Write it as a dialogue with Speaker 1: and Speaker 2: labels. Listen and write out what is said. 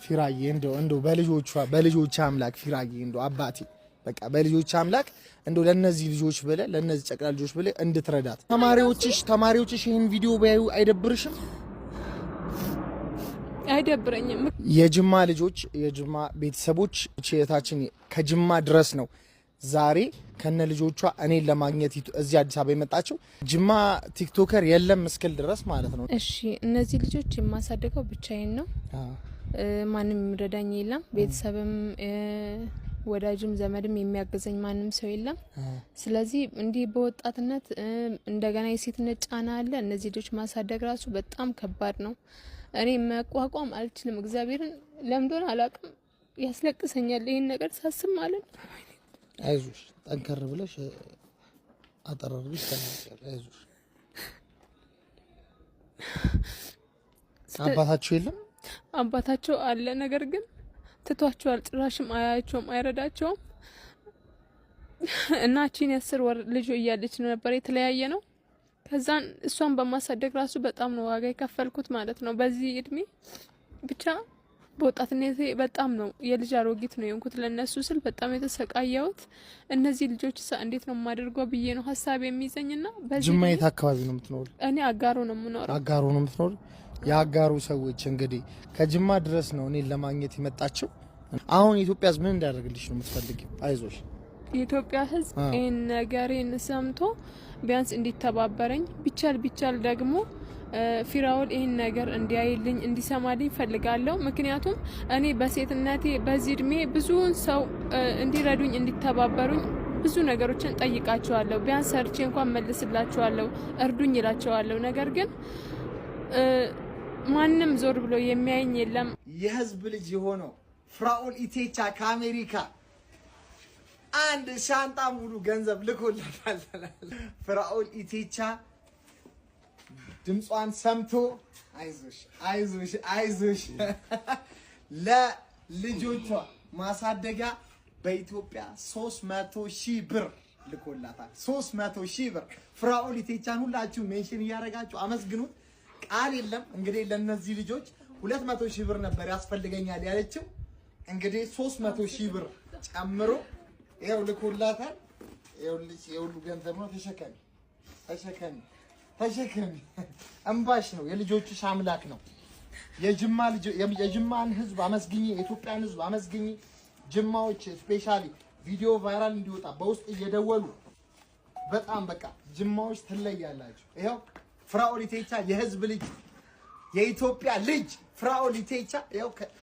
Speaker 1: ፊራዬ እንደው በልጆች አምላክ ፊራዬ እንደው አባቴ በቃ በልጆች አምላክ እንደው ለነዚህ ልጆች ብለህ ለነዚህ ጨቅላ ልጆች ብለህ እንድትረዳት። ተማሪዎችሽ ይሄን ቪዲዮ ቢያዩ አይደብርሽም?
Speaker 2: አይደብረኝም።
Speaker 1: የጅማ ልጆች የጅማ ቤተሰቦች እህታችን ከጅማ ድረስ ነው ዛሬ ከነ ልጆቿ እኔን ለማግኘት እዚህ አዲስ አበባ የመጣችው። ጅማ ቲክቶከር የለም እስክል ድረስ ማለት ነው።
Speaker 2: እሺ እነዚህ ልጆች የማሳደገው ብቻዬን ነው። ማንም የሚረዳኝ የለም። ቤተሰብም ወዳጅም ዘመድም የሚያገዘኝ ማንም ሰው የለም። ስለዚህ እንዲህ በወጣትነት እንደገና የሴትነት ጫና አለ። እነዚህ ልጆች ማሳደግ ራሱ በጣም ከባድ ነው። እኔ መቋቋም አልችልም። እግዚአብሔርን ለምዶን አላውቅም፣ ያስለቅሰኛል ይሄን ነገር ሳስብ ማለት ነው።
Speaker 1: አይዞሽ ጠንከር ብለሽ አጠራርብሽ ተናገር። አይዞሽ አባታቸው የለም?
Speaker 2: አባታቸው አለ፣ ነገር ግን ትቷቸዋል። ጭራሽም አያቸውም፣ አይረዳቸውም። እናችን የ10 ወር ልጅ እያለች ነበር የተለያየ ነው። ከዛን እሷን በማሳደግ ራሱ በጣም ነው ዋጋ የከፈልኩት ማለት ነው። በዚህ እድሜ ብቻ በወጣትነቴ በጣም ነው የልጅ አሮጊት ነው የሆንኩት። ለነሱ ስል በጣም የተሰቃየሁት። እነዚህ ልጆች እንዴት ነው የማደርገው ብዬ ነው ሀሳብ የሚይዘኝና በዚህ
Speaker 1: ጅማ የት አካባቢ ነው የምትኖር?
Speaker 2: እኔ አጋሮ ነው የምኖረው።
Speaker 1: አጋሮ ነው የምትኖር? የአጋሩ ሰዎች እንግዲህ ከጅማ ድረስ ነው እኔን ለማግኘት የመጣችው። አሁን የኢትዮጵያ ሕዝብ ምን እንዳደርግልሽ ነው የምትፈልጊው? አይዞሽ
Speaker 2: የኢትዮጵያ ሕዝብ ይሄን ነገሬን ሰምቶ ቢያንስ እንዲተባበረኝ ቢቻል ደግሞ ፊራውል ይሄን ነገር እንዲያይልኝ እንዲሰማልኝ ፈልጋለሁ። ምክንያቱም እኔ በሴትነቴ በዚህ እድሜ ብዙውን ሰው እንዲረዱኝ እንዲተባበሩኝ ብዙ ነገሮችን ጠይቃቸዋለሁ። ቢያንስ ሰርቼ እንኳን መልስላቸዋለሁ፣ እርዱኝ ይላቸዋለሁ። ነገር ግን ማንም ዞር ብሎ የሚያየኝ የለም።
Speaker 1: የህዝብ ልጅ የሆነው ፍራኦል ኢቴቻ ከአሜሪካ አንድ ሻንጣ ሙሉ ገንዘብ ልኮላታል። ፍራኦል ኢቴቻ ድምጿን ሰምቶ አይዞሽ ለልጆቿ ማሳደጊያ በኢትዮጵያ 300,000 ብር ልኮላታል። 300,000 ብር። ፍራኦል ኢቴቻን ሁላችሁ ሜንሽን እያደረጋችሁ አመስግኑት። ቃል የለም እንግዲህ ለነዚህ ልጆች 200,000 ብር ነበር ያስፈልገኛል ያለችው። እንግዲህ 300,000 ብር ጨምሮ ይሄው ልኮላታል። ይሄውልሽ የሁሉ ገንዘብ ነው። ተሸከሚ እንባሽ ነው። የልጆችሽ አምላክ ነው። የጅማን ህዝብ አመስግኝ፣ የኢትዮጵያን ህዝብ አመስግኝ። ጅማዎች ስፔሻሊ ቪዲዮ ቫይራል እንዲወጣ በውስጥ እየደወሉ በጣም በቃ ጅማዎች ትለያላችሁ። ይሄው ፍራኦል ኢቴቻ የህዝብ ልጅ የኢትዮጵያ ልጅ ፍራኦል ኢቴቻ ይሄው